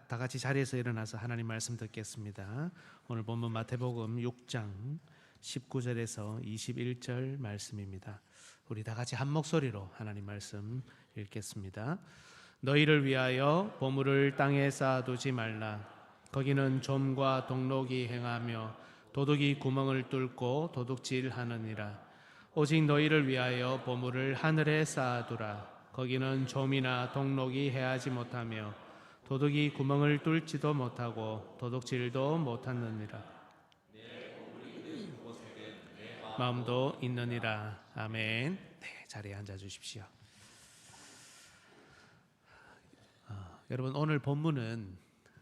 다 같이 자리에서 일어나서 하나님 말씀 듣겠습니다. 오늘 본문 마태복음 6장 19절에서 21절 말씀입니다. 우리 다 같이 한 목소리로 하나님 말씀 읽겠습니다. 너희를 위하여 보물을 땅에 쌓아두지 말라. 거기는 좀과 동록이 행하며 도둑이 구멍을 뚫고 도둑질하느니라. 오직 너희를 위하여 보물을 하늘에 쌓아두라. 거기는 좀이나 동록이 해하지 못하며 도둑이 구멍을 뚫지도 못하고 도둑질도 못하느니라. 마음도 있느니라. 아멘. 네, 자리에 앉아 주십시오. 여러분, 오늘 본문은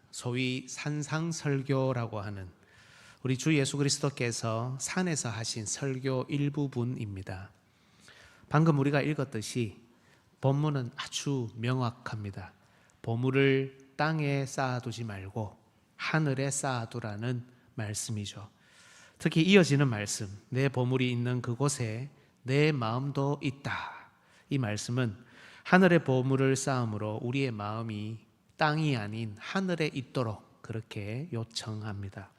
소위 산상설교라고 하는 우리 주 예수 그리스도께서 산에서 하신 설교 일부분입니다. 방금 우리가 읽었듯이 본문은 아주 명확합니다. 보물을 땅에 쌓아두지 말고 하늘에 쌓아두라는 말씀이죠. 특히 이어지는 말씀, 내 보물이 있는 그곳에 내 마음도 있다. 이 말씀은 하늘의 보물을 쌓음으로 우리의 마음이 땅이 아닌 하늘에 있도록 그렇게 요청합니다.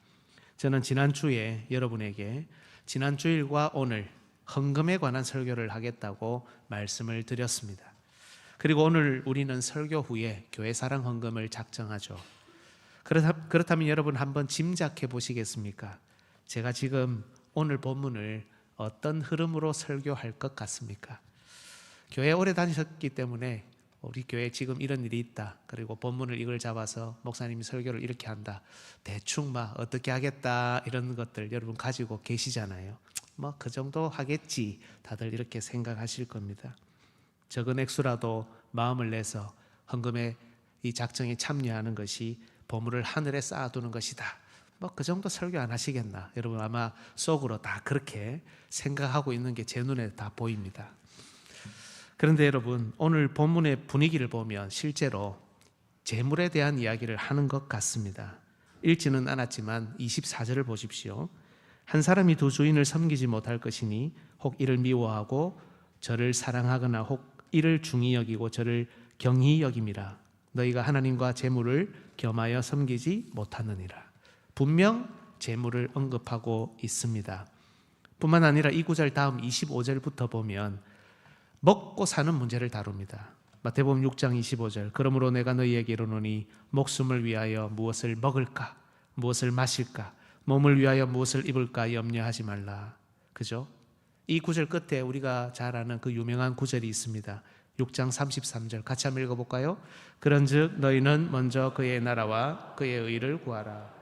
저는 지난주에 여러분에게 지난 주일과 오늘 헌금에 관한 설교를 하겠다고 말씀을 드렸습니다. 그리고 오늘 우리는 설교 후에 교회 사랑 헌금을 작정하죠. 그렇다면 여러분 한번 짐작해 보시겠습니까? 제가 지금 오늘 본문을 어떤 흐름으로 설교할 것 같습니까? 교회 오래 다니셨기 때문에 우리 교회에 지금 이런 일이 있다. 그리고 본문을 이걸 잡아서 목사님이 설교를 이렇게 한다. 대충 막 어떻게 하겠다 이런 것들 여러분 가지고 계시잖아요. 뭐 그 정도 하겠지. 다들 이렇게 생각하실 겁니다. 적은 액수라도 마음을 내서 헌금의 이 작정에 참여하는 것이 보물을 하늘에 쌓아두는 것이다. 뭐 그 정도 설교 안 하시겠나? 여러분 아마 속으로 다 그렇게 생각하고 있는 게 제 눈에 다 보입니다. 그런데 여러분 오늘 본문의 분위기를 보면 실제로 재물에 대한 이야기를 하는 것 같습니다. 읽지는 않았지만 24절을 보십시오. 한 사람이 두 주인을 섬기지 못할 것이니 혹 이를 미워하고 저를 사랑하거나 혹 이를 중히 여기고 저를 경히 여김이라. 너희가 하나님과 재물을 겸하여 섬기지 못하느니라. 분명 재물을 언급하고 있습니다. 뿐만 아니라 이 구절 다음 25절부터 보면 먹고 사는 문제를 다룹니다. 마태복음 6장 25절. 그러므로 내가 너희에게 이르노니 목숨을 위하여 무엇을 먹을까 무엇을 마실까 몸을 위하여 무엇을 입을까 염려하지 말라. 그죠? 이 구절 끝에 우리가 잘 아는 그 유명한 구절이 있습니다. 6장 33절 같이 한번 읽어볼까요? 그런즉 너희는 먼저 그의 나라와 그의 의를 구하라.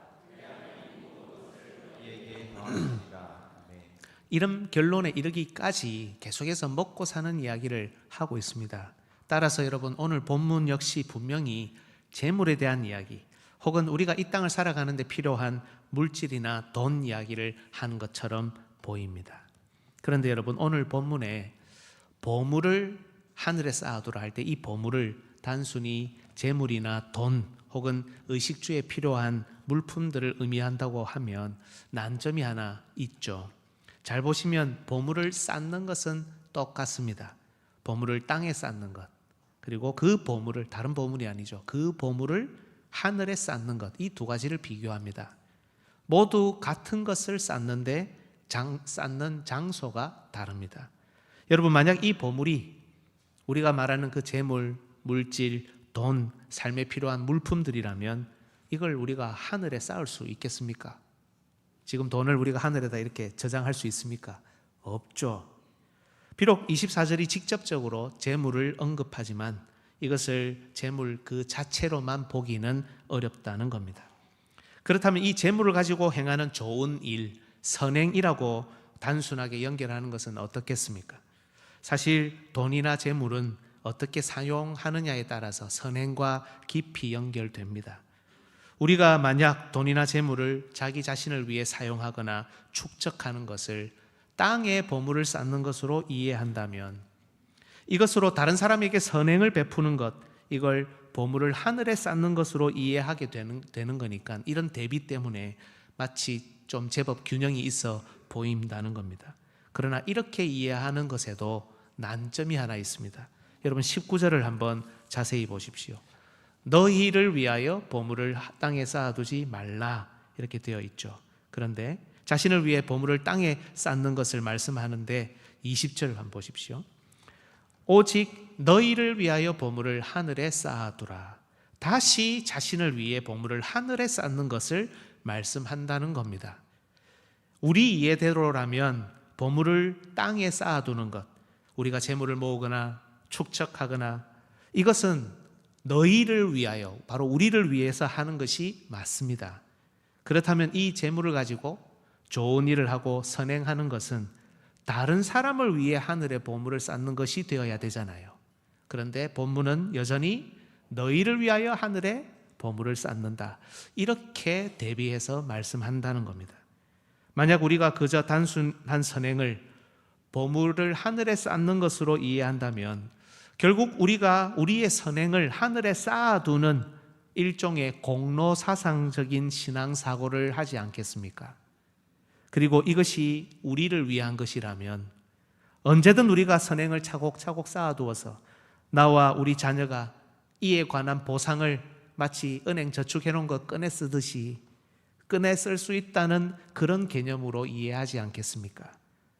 이런 결론에 이르기까지 계속해서 먹고 사는 이야기를 하고 있습니다. 따라서 여러분 오늘 본문 역시 분명히 재물에 대한 이야기 혹은 우리가 이 땅을 살아가는 데 필요한 물질이나 돈 이야기를 하는 것처럼 보입니다. 그런데 여러분 오늘 본문에 보물을 하늘에 쌓아두라 할 때 이 보물을 단순히 재물이나 돈 혹은 의식주에 필요한 물품들을 의미한다고 하면 난점이 하나 있죠. 잘 보시면 보물을 쌓는 것은 똑같습니다. 보물을 땅에 쌓는 것 그리고 그 보물을 다른 보물이 아니죠. 그 보물을 하늘에 쌓는 것 이 두 가지를 비교합니다. 모두 같은 것을 쌓는데 쌓는 장소가 다릅니다. 여러분 만약 이 보물이 우리가 말하는 그 재물, 물질, 돈, 삶에 필요한 물품들이라면 이걸 우리가 하늘에 쌓을 수 있겠습니까? 지금 돈을 우리가 하늘에다 이렇게 저장할 수 있습니까? 없죠. 비록 24절이 직접적으로 재물을 언급하지만 이것을 재물 그 자체로만 보기는 어렵다는 겁니다. 그렇다면 이 재물을 가지고 행하는 좋은 일, 선행이라고 단순하게 연결하는 것은 어떻겠습니까? 사실 돈이나 재물은 어떻게 사용하느냐에 따라서 선행과 깊이 연결됩니다. 우리가 만약 돈이나 재물을 자기 자신을 위해 사용하거나 축적하는 것을 땅에 보물을 쌓는 것으로 이해한다면 이것으로 다른 사람에게 선행을 베푸는 것 이걸 보물을 하늘에 쌓는 것으로 이해하게 되는 거니까 이런 대비 때문에 마치 좀 제법 균형이 있어 보인다는 겁니다. 그러나 이렇게 이해하는 것에도 난점이 하나 있습니다. 여러분 19절을 한번 자세히 보십시오. 너희를 위하여 보물을 땅에 쌓아두지 말라 이렇게 되어 있죠. 그런데 자신을 위해 보물을 땅에 쌓는 것을 말씀하는데 20절 한번 보십시오. 오직 너희를 위하여 보물을 하늘에 쌓아두라. 다시 자신을 위해 보물을 하늘에 쌓는 것을 말씀한다는 겁니다. 우리 이해대로라면 보물을 땅에 쌓아두는 것, 우리가 재물을 모으거나 축적하거나, 이것은 너희를 위하여, 바로 우리를 위해서 하는 것이 맞습니다. 그렇다면 이 재물을 가지고 좋은 일을 하고 선행하는 것은 다른 사람을 위해 하늘에 보물을 쌓는 것이 되어야 되잖아요. 그런데 본문은 여전히 너희를 위하여 하늘에 보물을 쌓는다, 이렇게 대비해서 말씀한다는 겁니다. 만약 우리가 그저 단순한 선행을 보물을 하늘에 쌓는 것으로 이해한다면 결국 우리가 우리의 선행을 하늘에 쌓아두는 일종의 공로사상적인 신앙사고를 하지 않겠습니까? 그리고 이것이 우리를 위한 것이라면 언제든 우리가 선행을 차곡차곡 쌓아두어서 나와 우리 자녀가 이에 관한 보상을 마치 은행 저축해 놓은 거 꺼내 쓰듯이 꺼내 쓸 수 있다는 그런 개념으로 이해하지 않겠습니까?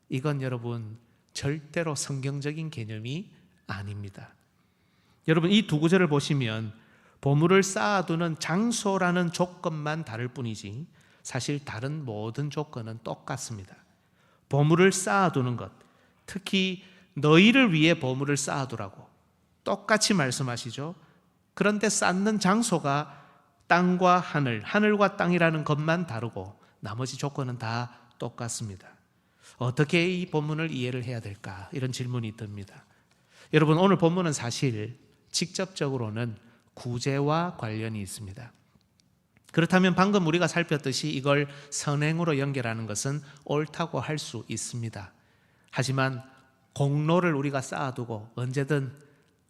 이건 여러분 절대로 성경적인 개념이 아닙니다. 여러분 이 두 구절을 보시면 보물을 쌓아두는 장소라는 조건만 다를 뿐이지 사실 다른 모든 조건은 똑같습니다. 보물을 쌓아두는 것, 특히 너희를 위해 보물을 쌓아두라고 똑같이 말씀하시죠. 그런데 쌓는 장소가 땅과 하늘, 하늘과 땅이라는 것만 다르고 나머지 조건은 다 똑같습니다. 어떻게 이 본문을 이해를 해야 될까? 이런 질문이 듭니다. 여러분 오늘 본문은 사실 직접적으로는 구제와 관련이 있습니다. 그렇다면 방금 우리가 살폈듯이 이걸 선행으로 연결하는 것은 옳다고 할 수 있습니다. 하지만 공로를 우리가 쌓아두고 언제든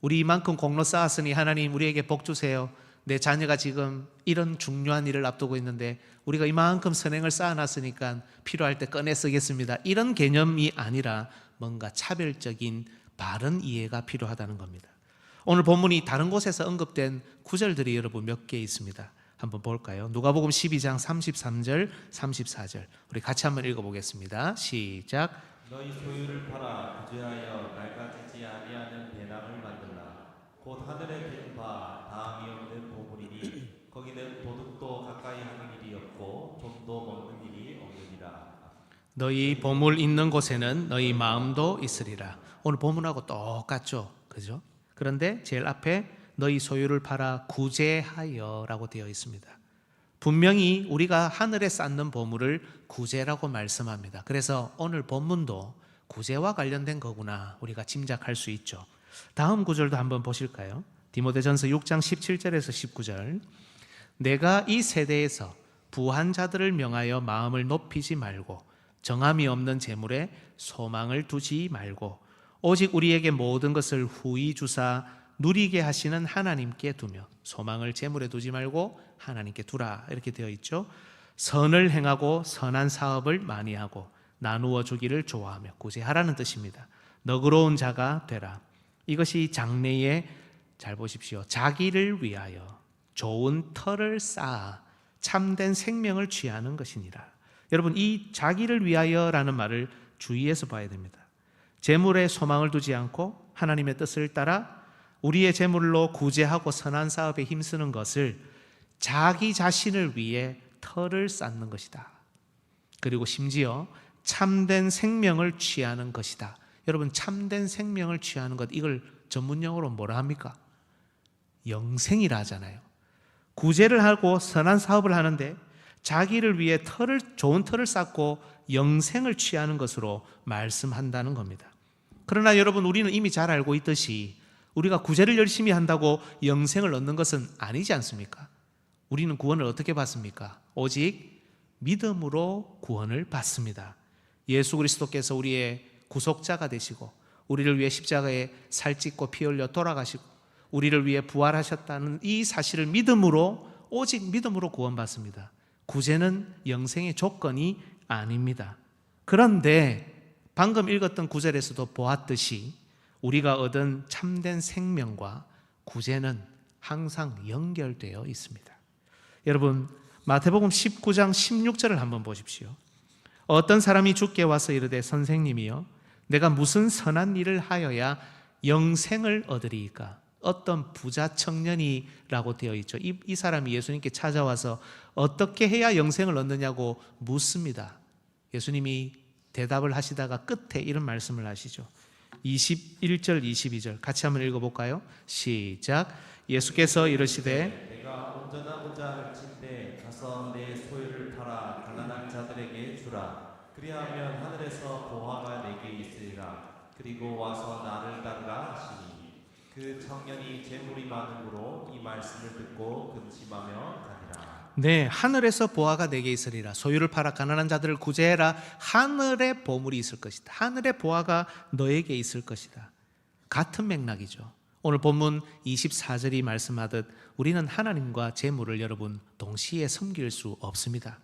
우리 이만큼 공로 쌓았으니 하나님 우리에게 복 주세요, 내 자녀가 지금 이런 중요한 일을 앞두고 있는데 우리가 이만큼 선행을 쌓아놨으니까 필요할 때 꺼내 쓰겠습니다, 이런 개념이 아니라 뭔가 차별적인 바른 이해가 필요하다는 겁니다. 오늘 본문이 다른 곳에서 언급된 구절들이 여러분 몇 개 있습니다. 한번 볼까요? 누가복음 12장 33절, 34절 우리 같이 한번 읽어보겠습니다. 시작. 너희 소유를 팔아 구제하여 낡아지지 아니하는 배낭을 만들라. 곧 하늘에 빈 바 다음이 없는 보물이니 거기는 도둑도 가까이 하는 일이 없고 좀도 먹는 일이 없느니라. 너희 보물 있는 곳에는 너희 마음도 있으리라. 오늘 본문하고 똑같죠, 그죠? 그런데 제일 앞에 너희 소유를 팔아 구제하여 라고 되어 있습니다. 분명히 우리가 하늘에 쌓는 보물을 구제라고 말씀합니다. 그래서 오늘 본문도 구제와 관련된 거구나 우리가 짐작할 수 있죠. 다음 구절도 한번 보실까요? 디모데전서 6장 17절에서 19절 내가 이 세대에서 부한 자들을 명하여 마음을 높이지 말고 정함이 없는 재물에 소망을 두지 말고 오직 우리에게 모든 것을 후히 주사 누리게 하시는 하나님께 두며 소망을 재물에 두지 말고 하나님께 두라 이렇게 되어 있죠. 선을 행하고 선한 사업을 많이 하고 나누어 주기를 좋아하며 구제하라는 뜻입니다. 너그러운 자가 되라. 이것이 장래에 잘 보십시오. 자기를 위하여 좋은 터를 쌓아 참된 생명을 취하는 것이니라. 여러분 이 자기를 위하여라는 말을 주의해서 봐야 됩니다. 재물에 소망을 두지 않고 하나님의 뜻을 따라 우리의 재물로 구제하고 선한 사업에 힘쓰는 것을 자기 자신을 위해 터를 쌓는 것이다. 그리고 심지어 참된 생명을 취하는 것이다. 여러분 참된 생명을 취하는 것, 이걸 전문용어로 뭐라 합니까? 영생이라 하잖아요. 구제를 하고 선한 사업을 하는데 자기를 위해 좋은 터를 쌓고 영생을 취하는 것으로 말씀한다는 겁니다. 그러나 여러분 우리는 이미 잘 알고 있듯이 우리가 구제를 열심히 한다고 영생을 얻는 것은 아니지 않습니까? 우리는 구원을 어떻게 받습니까? 오직 믿음으로 구원을 받습니다. 예수 그리스도께서 우리의 구속자가 되시고 우리를 위해 십자가에 살찢고 피 흘려 돌아가시고 우리를 위해 부활하셨다는 이 사실을 믿음으로, 오직 믿음으로 구원받습니다. 구제는 영생의 조건이 아닙니다. 그런데 방금 읽었던 구절에서도 보았듯이 우리가 얻은 참된 생명과 구제는 항상 연결되어 있습니다. 여러분, 마태복음 19장 16절을 한번 보십시오. 어떤 사람이 주께 와서 이르되 선생님이여 내가 무슨 선한 일을 하여야 영생을 얻으리이까? 어떤 부자 청년이라고 되어 있죠. 이 사람이 예수님께 찾아와서 어떻게 해야 영생을 얻느냐고 묻습니다. 예수님이 대답을 하시다가 끝에 이런 말씀을 하시죠. 21절 22절 같이 한번 읽어볼까요? 시작. 예수께서 이르시되 내가 온전한 자를 칠때 가서 내 소유를 팔아 가난한 자들에게 주라. 그리하면 하늘에서 보화가 내게 있으리라. 그리고 와서 나를 따르라 하시니 그 청년이 재물이 많음으로 이 말씀을 듣고 근심하며 가니라. 네, 하늘에서 보화가 내게 있으리라. 소유를 팔아 가난한 자들을 구제해라. 하늘에 보물이 있을 것이다. 하늘의 보화가 너에게 있을 것이다. 같은 맥락이죠. 오늘 본문 24절이 말씀하듯 우리는 하나님과 재물을 여러분 동시에 섬길 수 없습니다.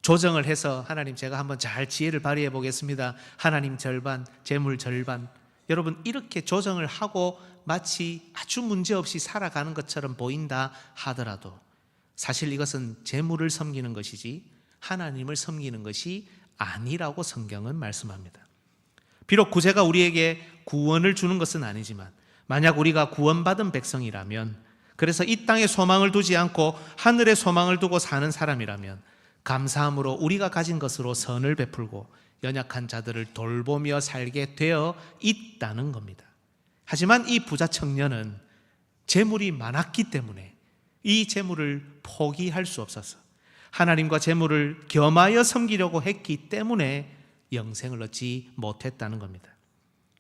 조정을 해서 하나님 제가 한번 잘 지혜를 발휘해 보겠습니다. 하나님 절반, 재물 절반. 여러분 이렇게 조정을 하고 마치 아주 문제없이 살아가는 것처럼 보인다 하더라도 사실 이것은 재물을 섬기는 것이지 하나님을 섬기는 것이 아니라고 성경은 말씀합니다. 비록 구제가 우리에게 구원을 주는 것은 아니지만 만약 우리가 구원받은 백성이라면, 그래서 이 땅에 소망을 두지 않고 하늘에 소망을 두고 사는 사람이라면 감사함으로 우리가 가진 것으로 선을 베풀고 연약한 자들을 돌보며 살게 되어 있다는 겁니다. 하지만 이 부자 청년은 재물이 많았기 때문에 이 재물을 포기할 수 없어서 하나님과 재물을 겸하여 섬기려고 했기 때문에 영생을 얻지 못했다는 겁니다.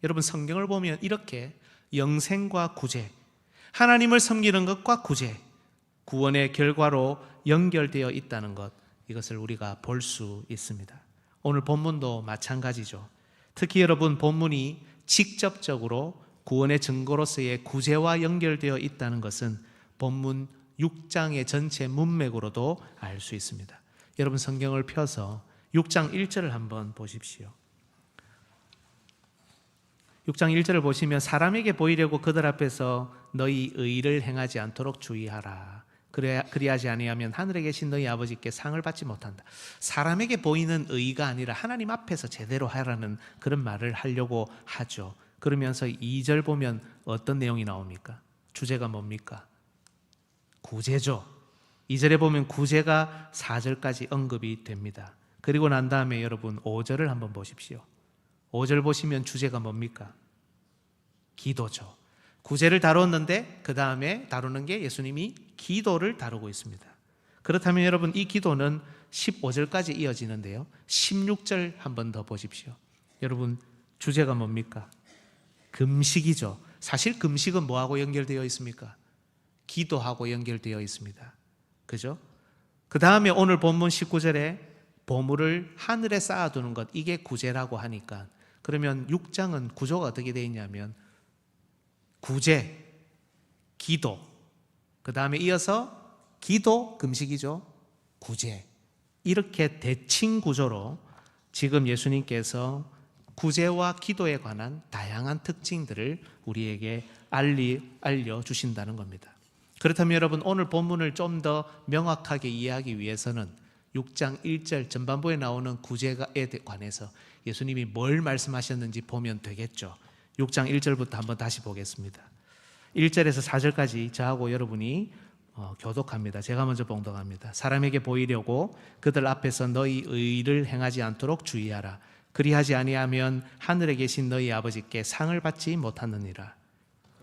여러분 성경을 보면 이렇게 영생과 구제, 하나님을 섬기는 것과 구제, 구원의 결과로 연결되어 있다는 것, 이것을 우리가 볼 수 있습니다. 오늘 본문도 마찬가지죠. 특히 여러분 본문이 직접적으로 구원의 증거로서의 구제와 연결되어 있다는 것은 본문 6장의 전체 문맥으로도 알 수 있습니다. 여러분 성경을 펴서 6장 1절을 한번 보십시오. 6장 1절을 보시면 사람에게 보이려고 그들 앞에서 너희 의를 행하지 않도록 주의하라. 그리하지 아니하면 하늘에 계신 너희 아버지께 상을 받지 못한다. 사람에게 보이는 의가 아니라 하나님 앞에서 제대로 하라는 그런 말을 하려고 하죠. 그러면서 2절 보면 어떤 내용이 나옵니까? 주제가 뭡니까? 구제죠. 2절에 보면 구제가 4절까지 언급이 됩니다. 그리고 난 다음에 여러분 5절을 한번 보십시오. 5절 보시면 주제가 뭡니까? 기도죠. 구제를 다뤘는데 그 다음에 다루는 게 예수님이 기도를 다루고 있습니다. 그렇다면 여러분 이 기도는 15절까지 이어지는데요. 16절 한번 더 보십시오. 여러분 주제가 뭡니까? 금식이죠. 사실 금식은 뭐하고 연결되어 있습니까? 기도하고 연결되어 있습니다. 그죠? 그 다음에 오늘 본문 19절에 보물을 하늘에 쌓아두는 것, 이게 구제라고 하니까 그러면 6장은 구조가 어떻게 되어 있냐면 구제, 기도, 그 다음에 이어서 기도, 금식이죠. 구제, 이렇게 대칭 구조로 지금 예수님께서 구제와 기도에 관한 다양한 특징들을 우리에게 알려주신다는 겁니다. 그렇다면 여러분 오늘 본문을 좀 더 명확하게 이해하기 위해서는 6장 1절 전반부에 나오는 구제에 관해서 예수님이 뭘 말씀하셨는지 보면 되겠죠. 6장 1절부터 한번 다시 보겠습니다. 1절에서 4절까지 저하고 여러분이 교독합니다. 제가 먼저 봉독합니다. 사람에게 보이려고 그들 앞에서 너희 의를 행하지 않도록 주의하라. 그리하지 아니하면 하늘에 계신 너희 아버지께 상을 받지 못하느니라.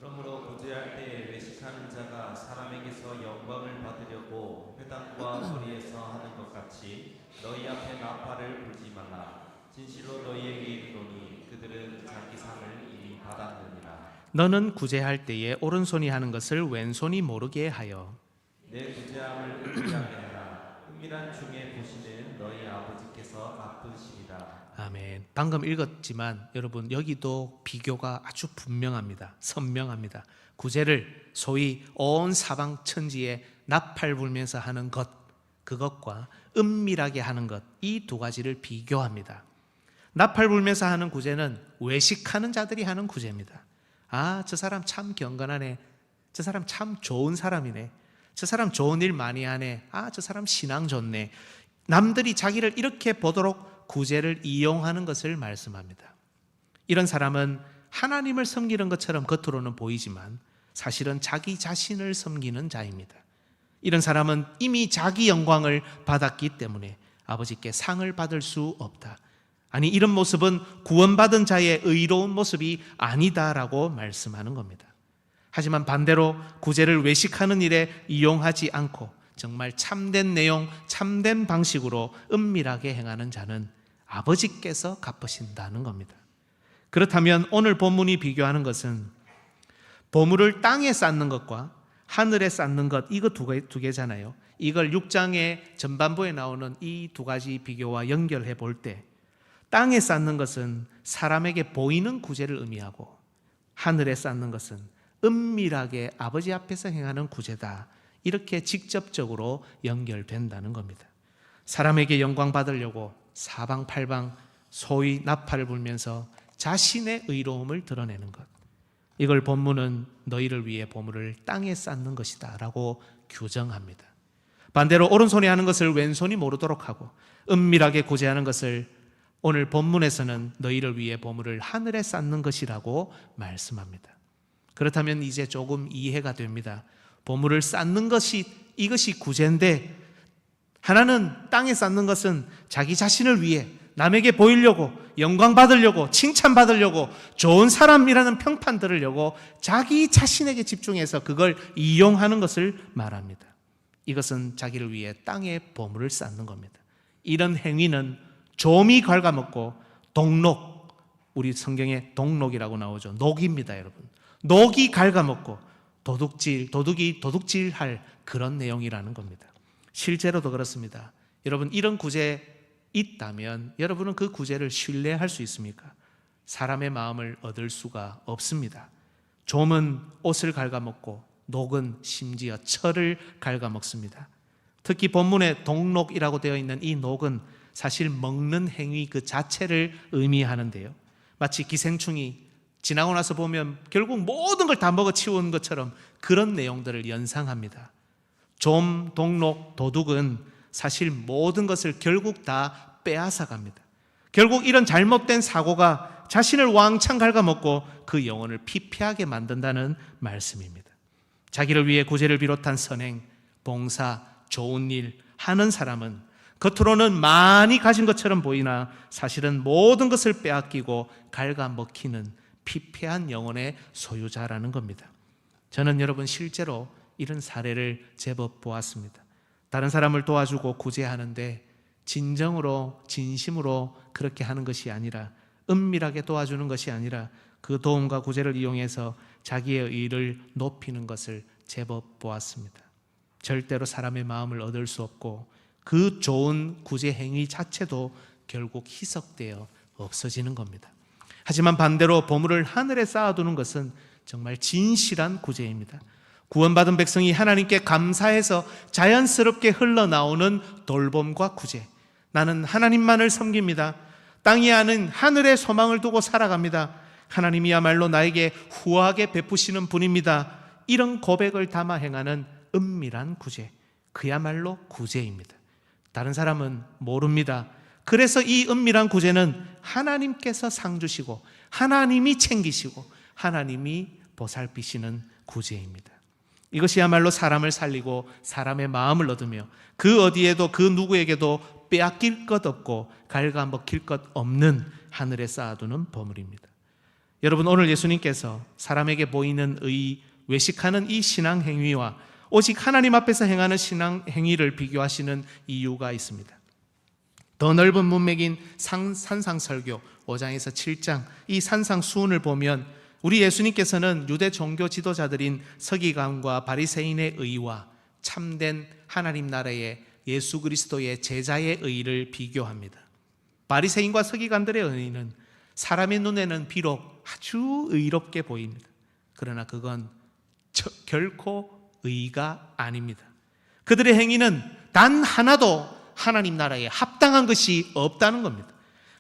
그러므로 구제할 때 외식하는 자가 사람에게서 영광을 받으려고 회당과 거리에서 하는 것 같이 너희 앞에 나팔을 불지 말라. 진실로 너희에게 이르노니 그들은 자기 상을 이미 받았느니라. 너는 구제할 때에 오른손이 하는 것을 왼손이 모르게 하여 내 구제함을 은밀하게 하라. 은밀한 중에 보시는 너희 아버지께서 갚으시리라. 아멘. 방금 읽었지만 여러분 여기도 비교가 아주 분명합니다. 선명합니다. 구제를 소위 온 사방 천지에 나팔 불면서 하는 것, 그것과 은밀하게 하는 것, 이 두 가지를 비교합니다. 나팔 불면서 하는 구제는 외식하는 자들이 하는 구제입니다. 아, 저 사람 참 경건하네. 저 사람 참 좋은 사람이네. 저 사람 좋은 일 많이 하네. 저 사람 신앙 좋네. 남들이 자기를 이렇게 보도록 구제를 이용하는 것을 말씀합니다. 이런 사람은 하나님을 섬기는 것처럼 겉으로는 보이지만 사실은 자기 자신을 섬기는 자입니다. 이런 사람은 이미 자기 영광을 받았기 때문에 아버지께 상을 받을 수 없다. 아니, 이런 모습은 구원받은 자의 의로운 모습이 아니다라고 말씀하는 겁니다. 하지만 반대로 구제를 외식하는 일에 이용하지 않고 정말 참된 내용, 참된 방식으로 은밀하게 행하는 자는 아버지께서 갚으신다는 겁니다. 그렇다면 오늘 본문이 비교하는 것은 보물을 땅에 쌓는 것과 하늘에 쌓는 것, 이거 두 개잖아요. 이걸 6장의 전반부에 나오는 이 두 가지 비교와 연결해 볼 때 땅에 쌓는 것은 사람에게 보이는 구제를 의미하고 하늘에 쌓는 것은 은밀하게 아버지 앞에서 행하는 구제다. 이렇게 직접적으로 연결된다는 겁니다. 사람에게 영광 받으려고 사방팔방 소위 나팔을 불면서 자신의 의로움을 드러내는 것, 이걸 본문은 너희를 위해 보물을 땅에 쌓는 것이다 라고 규정합니다. 반대로 오른손이 하는 것을 왼손이 모르도록 하고 은밀하게 구제하는 것을 오늘 본문에서는 너희를 위해 보물을 하늘에 쌓는 것이라고 말씀합니다. 그렇다면 이제 조금 이해가 됩니다. 보물을 쌓는 것이, 이것이 구제인데, 하나는 땅에 쌓는 것은 자기 자신을 위해 남에게 보이려고, 영광 받으려고, 칭찬 받으려고, 좋은 사람이라는 평판 들으려고 자기 자신에게 집중해서 그걸 이용하는 것을 말합니다. 이것은 자기를 위해 땅에 보물을 쌓는 겁니다. 이런 행위는 좀이 갉아먹고 동록, 우리 성경에 동록이라고 나오죠. 녹입니다, 여러분. 녹이 갉아먹고 도둑이 도둑질할 그런 내용이라는 겁니다. 실제로도 그렇습니다. 여러분, 이런 구제 있다면 여러분은 그 구제를 신뢰할 수 있습니까? 사람의 마음을 얻을 수가 없습니다. 좀은 옷을 갉아먹고 녹은 심지어 철을 갉아먹습니다. 특히 본문에 동록이라고 되어 있는 이 녹은 사실 먹는 행위 그 자체를 의미하는데요, 마치 기생충이 지나고 나서 보면 결국 모든 걸 다 먹어치운 것처럼 그런 내용들을 연상합니다. 좀, 동록, 도둑은 사실 모든 것을 결국 다 빼앗아 갑니다. 결국 이런 잘못된 사고가 자신을 왕창 갉아먹고 그 영혼을 피폐하게 만든다는 말씀입니다. 자기를 위해 구제를 비롯한 선행, 봉사, 좋은 일 하는 사람은 겉으로는 많이 가진 것처럼 보이나 사실은 모든 것을 빼앗기고 갉아먹히는 피폐한 영혼의 소유자라는 겁니다. 저는 여러분 실제로 이런 사례를 제법 보았습니다. 다른 사람을 도와주고 구제하는데 진정으로 진심으로 그렇게 하는 것이 아니라, 은밀하게 도와주는 것이 아니라 그 도움과 구제를 이용해서 자기의 의를 높이는 것을 제법 보았습니다. 절대로 사람의 마음을 얻을 수 없고 그 좋은 구제 행위 자체도 결국 희석되어 없어지는 겁니다. 하지만 반대로 보물을 하늘에 쌓아두는 것은 정말 진실한 구제입니다. 구원받은 백성이 하나님께 감사해서 자연스럽게 흘러나오는 돌봄과 구제. 나는 하나님만을 섬깁니다. 땅이 아는 하늘의 소망을 두고 살아갑니다. 하나님이야말로 나에게 후하게 베푸시는 분입니다. 이런 고백을 담아 행하는 은밀한 구제, 그야말로 구제입니다. 다른 사람은 모릅니다. 그래서 이 은밀한 구제는 하나님께서 상 주시고 하나님이 챙기시고 하나님이 보살피시는 구제입니다. 이것이야말로 사람을 살리고 사람의 마음을 얻으며 그 어디에도 그 누구에게도 빼앗길 것 없고 갉아먹힐 것 없는 하늘에 쌓아두는 보물입니다. 여러분, 오늘 예수님께서 사람에게 보이는 외식하는 이 신앙 행위와 오직 하나님 앞에서 행하는 신앙 행위를 비교하시는 이유가 있습니다. 더 넓은 문맥인 산상설교 5장에서 7장, 이 산상수훈을 보면 우리 예수님께서는 유대 종교 지도자들인 서기관과 바리새인의 의와 참된 하나님 나라의 예수 그리스도의 제자의 의를 비교합니다. 바리새인과 서기관들의 의는 사람의 눈에는 비록 아주 의롭게 보입니다. 그러나 그건 결코 의가 아닙니다. 그들의 행위는 단 하나도 하나님 나라에 합당한 것이 없다는 겁니다.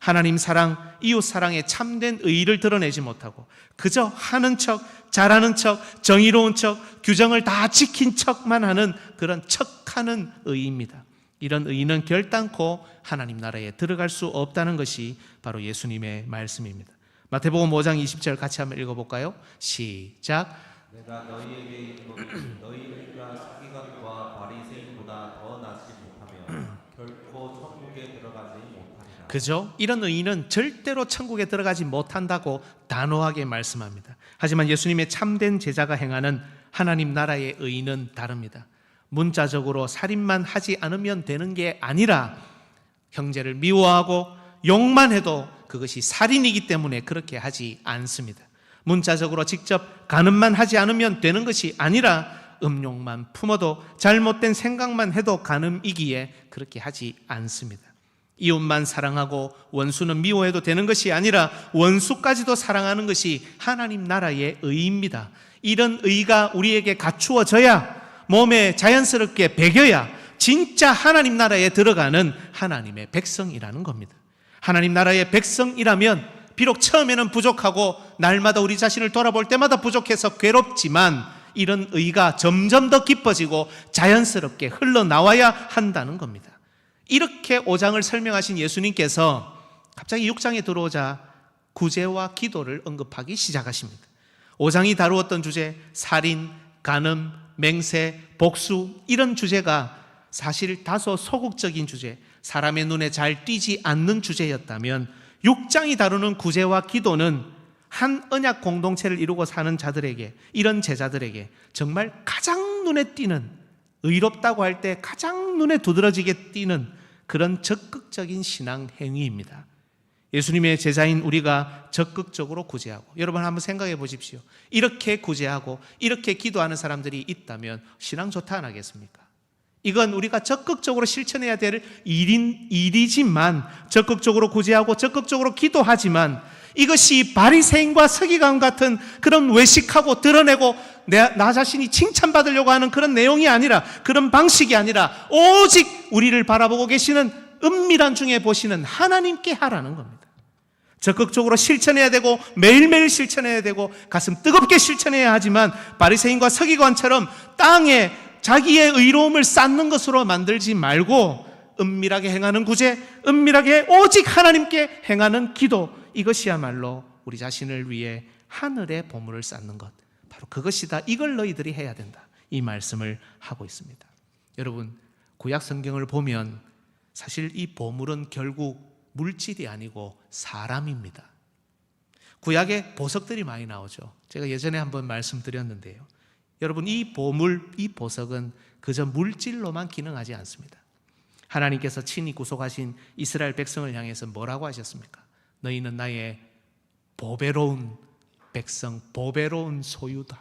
하나님 사랑, 이웃 사랑의 참된 의의를 드러내지 못하고 그저 하는 척, 잘하는 척, 정의로운 척, 규정을 다 지킨 척만 하는 그런 척하는 의의입니다. 이런 의의는 결단코 하나님 나라에 들어갈 수 없다는 것이 바로 예수님의 말씀입니다. 마태복음 5장 20절 같이 한번 읽어볼까요? 시작. 내가 너희에게 이르노니 너희가 서기관과 바리새인보다 더 낫지 못하면 결코 천국에 들어가지 못하리라. 그죠? 이런 의의는 절대로 천국에 들어가지 못한다고 단호하게 말씀합니다. 하지만 예수님의 참된 제자가 행하는 하나님 나라의 의의는 다릅니다. 문자적으로 살인만 하지 않으면 되는 게 아니라 형제를 미워하고 욕만 해도 그것이 살인이기 때문에 그렇게 하지 않습니다. 문자적으로 직접 간음만 하지 않으면 되는 것이 아니라 음욕만 품어도 잘못된 생각만 해도 간음이기에 그렇게 하지 않습니다. 이웃만 사랑하고 원수는 미워해도 되는 것이 아니라 원수까지도 사랑하는 것이 하나님 나라의 의의입니다. 이런 의의가 우리에게 갖추어져야, 몸에 자연스럽게 배겨야 진짜 하나님 나라에 들어가는 하나님의 백성이라는 겁니다. 하나님 나라의 백성이라면 비록 처음에는 부족하고 날마다 우리 자신을 돌아볼 때마다 부족해서 괴롭지만 이런 의의가 점점 더 깊어지고 자연스럽게 흘러나와야 한다는 겁니다. 이렇게 5장을 설명하신 예수님께서 갑자기 6장에 들어오자 구제와 기도를 언급하기 시작하십니다. 5장이 다루었던 주제, 살인, 간음, 맹세, 복수, 이런 주제가 사실 다소 소극적인 주제, 사람의 눈에 잘 띄지 않는 주제였다면 6장이 다루는 구제와 기도는 한 언약 공동체를 이루고 사는 자들에게, 이런 제자들에게 정말 가장 눈에 띄는, 의롭다고 할 때 가장 눈에 두드러지게 띄는 그런 적극적인 신앙 행위입니다. 예수님의 제자인 우리가 적극적으로 구제하고, 여러분 한번 생각해 보십시오. 이렇게 구제하고 이렇게 기도하는 사람들이 있다면 신앙 좋다 안 하겠습니까? 이건 우리가 적극적으로 실천해야 될 일이지만, 적극적으로 구제하고 적극적으로 기도하지만 이것이 바리새인과 서기관 같은 그런 외식하고 드러내고 나 자신이 칭찬받으려고 하는 그런 내용이 아니라, 그런 방식이 아니라 오직 우리를 바라보고 계시는 은밀한 중에 보시는 하나님께 하라는 겁니다. 적극적으로 실천해야 되고 매일매일 실천해야 되고 가슴 뜨겁게 실천해야 하지만 바리새인과 서기관처럼 땅에 자기의 의로움을 쌓는 것으로 만들지 말고 은밀하게 행하는 구제, 은밀하게 오직 하나님께 행하는 기도, 이것이야말로 우리 자신을 위해 하늘의 보물을 쌓는 것, 바로 그것이다. 이걸 너희들이 해야 된다. 이 말씀을 하고 있습니다. 여러분, 구약 성경을 보면 사실 이 보물은 결국 물질이 아니고 사람입니다. 구약에 보석들이 많이 나오죠. 제가 예전에 한번 말씀드렸는데요. 여러분, 이 보물, 이 보석은 그저 물질로만 기능하지 않습니다. 하나님께서 친히 구속하신 이스라엘 백성을 향해서 뭐라고 하셨습니까? 너희는 나의 보배로운 백성, 보배로운 소유다.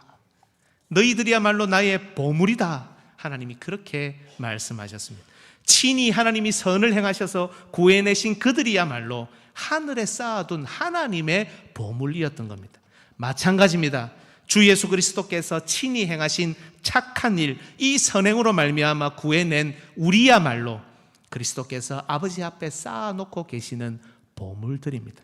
너희들이야말로 나의 보물이다. 하나님이 그렇게 말씀하셨습니다. 친히 하나님이 선을 행하셔서 구해내신 그들이야말로 하늘에 쌓아둔 하나님의 보물이었던 겁니다. 마찬가지입니다. 주 예수 그리스도께서 친히 행하신 착한 일, 이 선행으로 말미암아 구해낸 우리야말로 그리스도께서 아버지 앞에 쌓아놓고 계시는 보물들입니다.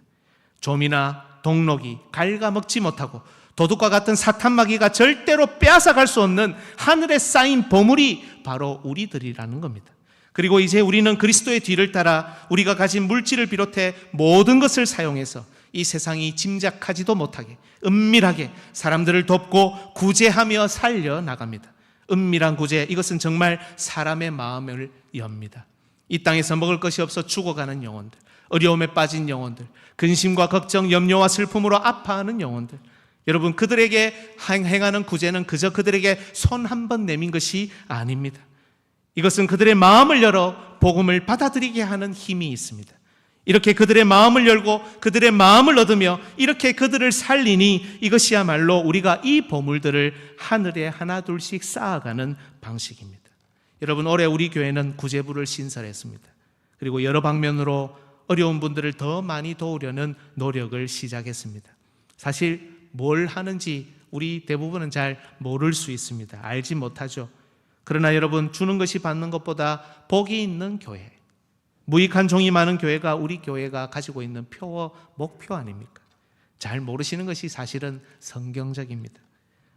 좀이나 동록이 갉아먹지 못하고 도둑과 같은 사탄마귀가 절대로 빼앗아갈 수 없는 하늘에 쌓인 보물이 바로 우리들이라는 겁니다. 그리고 이제 우리는 그리스도의 뒤를 따라 우리가 가진 물질을 비롯해 모든 것을 사용해서 이 세상이 짐작하지도 못하게 은밀하게 사람들을 돕고 구제하며 살려나갑니다. 은밀한 구제, 이것은 정말 사람의 마음을 엽니다. 이 땅에서 먹을 것이 없어 죽어가는 영혼들, 어려움에 빠진 영혼들, 근심과 걱정, 염려와 슬픔으로 아파하는 영혼들, 여러분, 그들에게 행하는 구제는 그저 그들에게 손 한 번 내민 것이 아닙니다. 이것은 그들의 마음을 열어 복음을 받아들이게 하는 힘이 있습니다. 이렇게 그들의 마음을 열고 그들의 마음을 얻으며 이렇게 그들을 살리니 이것이야말로 우리가 이 보물들을 하늘에 하나 둘씩 쌓아가는 방식입니다. 여러분, 올해 우리 교회는 구제부를 신설했습니다. 그리고 여러 방면으로 어려운 분들을 더 많이 도우려는 노력을 시작했습니다. 사실 뭘 하는지 우리 대부분은 잘 모를 수 있습니다. 알지 못하죠. 그러나 여러분, 주는 것이 받는 것보다 복이 있는 교회, 무익한 종이 많은 교회가 우리 교회가 가지고 있는 표어 목표 아닙니까? 잘 모르시는 것이 사실은 성경적입니다.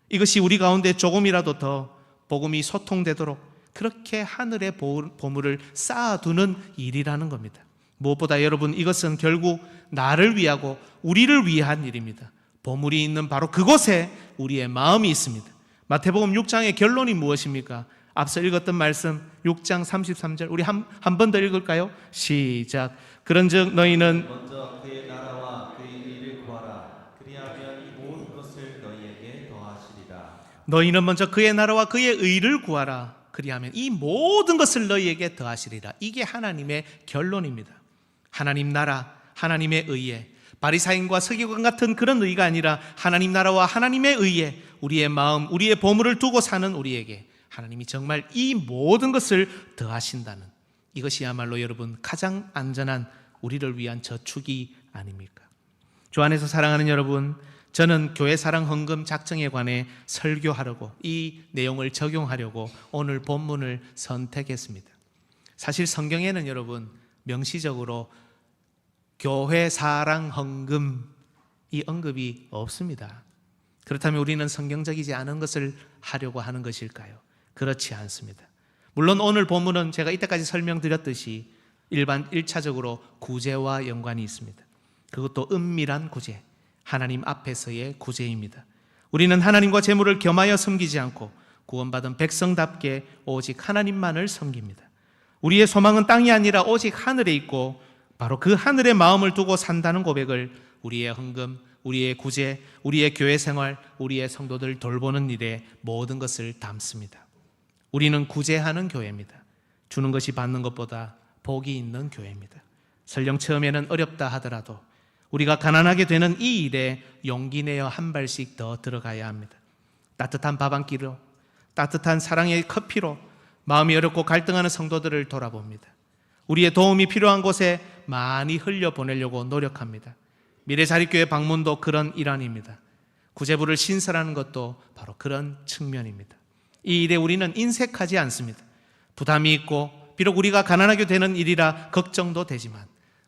이것이 우리 가운데 조금이라도 더 복음이 소통되도록 그렇게 하늘의 보물을 쌓아두는 일이라는 겁니다. 무엇보다 여러분, 이것은 결국 나를 위하고 우리를 위한 일입니다. 보물이 있는 바로 그곳에 우리의 마음이 있습니다. 마태복음 6장의 결론이 무엇입니까? 앞서 읽었던 말씀 6장 33절 우리 한 번 더 읽을까요? 시작. 그런즉 너희는 먼저 그의 나라와 그의 의를 구하라. 그리하면 이 모든 것을 너희에게 더하시리라. 너희는 먼저 그의 나라와 그의 의를 구하라. 그리하면 이 모든 것을 너희에게 더하시리라. 이게 하나님의 결론입니다. 하나님 나라, 하나님의 의에, 바리사인과 서기관 같은 그런 의가 아니라 하나님 나라와 하나님의 의에 우리의 마음, 우리의 보물을 두고 사는 우리에게 하나님이 정말 이 모든 것을 더하신다는, 이것이야말로 여러분 가장 안전한 우리를 위한 저축이 아닙니까? 주 안에서 사랑하는 여러분, 저는 교회 사랑 헌금 작정에 관해 설교하려고, 이 내용을 적용하려고 오늘 본문을 선택했습니다. 사실 성경에는 여러분 명시적으로 교회 사랑 헌금 이 언급이 없습니다. 그렇다면 우리는 성경적이지 않은 것을 하려고 하는 것일까요? 그렇지 않습니다. 물론 오늘 본문은 제가 이때까지 설명드렸듯이 1차적으로 구제와 연관이 있습니다. 그것도 은밀한 구제, 하나님 앞에서의 구제입니다. 우리는 하나님과 재물을 겸하여 섬기지 않고 구원받은 백성답게 오직 하나님만을 섬깁니다. 우리의 소망은 땅이 아니라 오직 하늘에 있고 바로 그 하늘에 마음을 두고 산다는 고백을 우리의 헌금, 우리의 구제, 우리의 교회 생활, 우리의 성도들 돌보는 일에 모든 것을 담습니다. 우리는 구제하는 교회입니다. 주는 것이 받는 것보다 복이 있는 교회입니다. 설령 처음에는 어렵다 하더라도 우리가 가난하게 되는 이 일에 용기 내어 한 발씩 더 들어가야 합니다. 따뜻한 밥 한 끼로, 따뜻한 사랑의 커피로 마음이 어렵고 갈등하는 성도들을 돌아봅니다. 우리의 도움이 필요한 곳에 많이 흘려보내려고 노력합니다. 미래자립교회 방문도 그런 일환입니다. 구제부를 신설하는 것도 바로 그런 측면입니다. 이 일에 우리는 인색하지 않습니다. 부담이 있고 비록 우리가 가난하게 되는 일이라 걱정도 되지만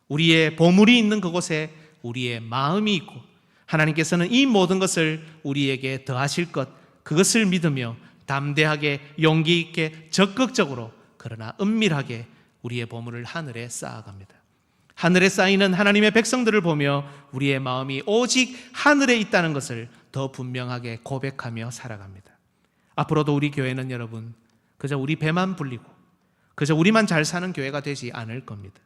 우리의 보물이 있는 그곳에 우리의 마음이 있고 하나님께서는 이 모든 것을 우리에게 더하실 것, 그것을 믿으며 담대하게 용기 있게 적극적으로 그러나 은밀하게 우리의 보물을 하늘에 쌓아갑니다. 하늘에 쌓이는 하나님의 백성들을 보며 우리의 마음이 오직 하늘에 있다는 것을 더 분명하게 고백하며 살아갑니다. 앞으로도 우리 교회는 여러분 그저 우리 배만 불리고 그저 우리만 잘 사는 교회가 되지 않을 겁니다.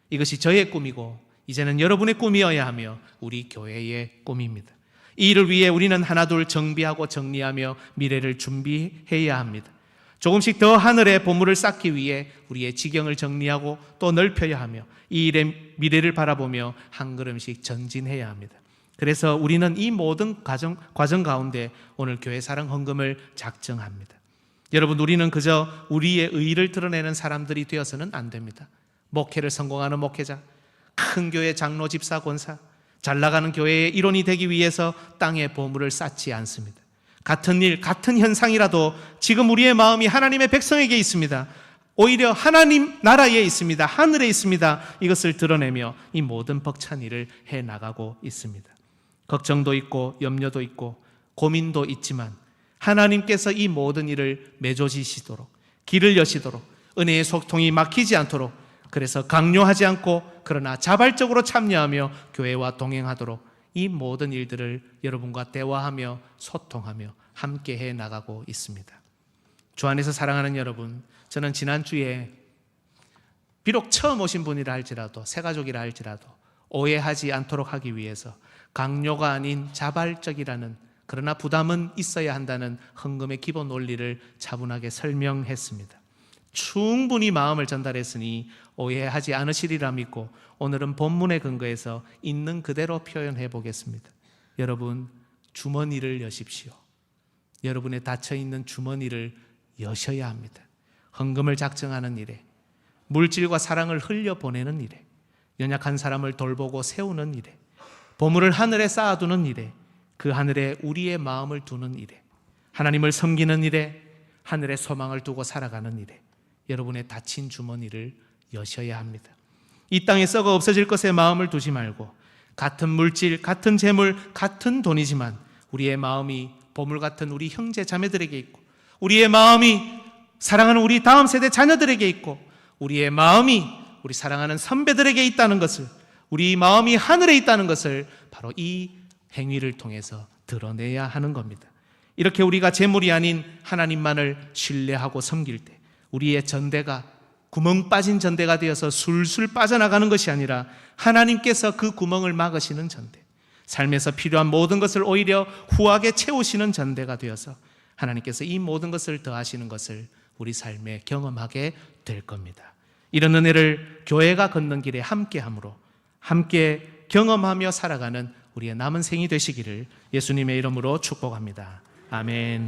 이것이 저의 꿈이고 이제는 여러분의 꿈이어야 하며 우리 교회의 꿈입니다. 이 일을 위해 우리는 하나둘 정비하고 정리하며 미래를 준비해야 합니다. 조금씩 더 하늘의 보물을 쌓기 위해 우리의 지경을 정리하고 또 넓혀야 하며 이 일의 미래를 바라보며 한 걸음씩 전진해야 합니다. 그래서 우리는 이 모든 과정 가운데 오늘 교회 사랑 헌금을 작정합니다. 여러분, 우리는 그저 우리의 의의를 드러내는 사람들이 되어서는 안 됩니다. 목회를 성공하는 목회자, 큰 교회 장로, 집사, 권사, 잘 나가는 교회의 일원이 되기 위해서 땅에 보물을 쌓지 않습니다. 같은 일, 같은 현상이라도 지금 우리의 마음이 하나님의 백성에게 있습니다. 오히려 하나님 나라에 있습니다. 하늘에 있습니다. 이것을 드러내며 이 모든 벅찬 일을 해나가고 있습니다. 걱정도 있고 염려도 있고 고민도 있지만 하나님께서 이 모든 일을 맺어지시도록 길을 여시도록 은혜의 소통이 막히지 않도록 그래서 강요하지 않고 그러나 자발적으로 참여하며 교회와 동행하도록 이 모든 일들을 여러분과 대화하며 소통하며 함께해 나가고 있습니다. 주 안에서 사랑하는 여러분, 저는 지난주에 비록 처음 오신 분이라 할지라도 새가족이라 할지라도 오해하지 않도록 하기 위해서 강요가 아닌 자발적이라는 그러나 부담은 있어야 한다는 헌금의 기본 원리를 차분하게 설명했습니다. 충분히 마음을 전달했으니 오해하지 않으시리라 믿고 오늘은 본문에 근거해서 있는 그대로 표현해 보겠습니다. 여러분, 주머니를 여십시오. 여러분의 닫혀있는 주머니를 여셔야 합니다. 헌금을 작정하는 일에, 물질과 사랑을 흘려보내는 일에, 연약한 사람을 돌보고 세우는 일에, 보물을 하늘에 쌓아두는 일에, 그 하늘에 우리의 마음을 두는 일에, 하나님을 섬기는 일에, 하늘에 소망을 두고 살아가는 일에 여러분의 닫힌 주머니를 여셔야 합니다. 이 땅에 썩어 없어질 것에 마음을 두지 말고 같은 물질, 같은 재물, 같은 돈이지만 우리의 마음이 보물 같은 우리 형제 자매들에게 있고 우리의 마음이 사랑하는 우리 다음 세대 자녀들에게 있고 우리의 마음이 우리 사랑하는 선배들에게 있다는 것을, 우리 마음이 하늘에 있다는 것을 바로 이 행위를 통해서 드러내야 하는 겁니다. 이렇게 우리가 재물이 아닌 하나님만을 신뢰하고 섬길 때 우리의 전대가 구멍 빠진 전대가 되어서 술술 빠져나가는 것이 아니라 하나님께서 그 구멍을 막으시는 전대, 삶에서 필요한 모든 것을 오히려 후하게 채우시는 전대가 되어서 하나님께서 이 모든 것을 더하시는 것을 우리 삶에 경험하게 될 겁니다. 이런 은혜를 교회가 걷는 길에 함께함으로 함께 경험하며 살아가는 우리의 남은 생이 되시기를 예수님의 이름으로 축복합니다. 아멘.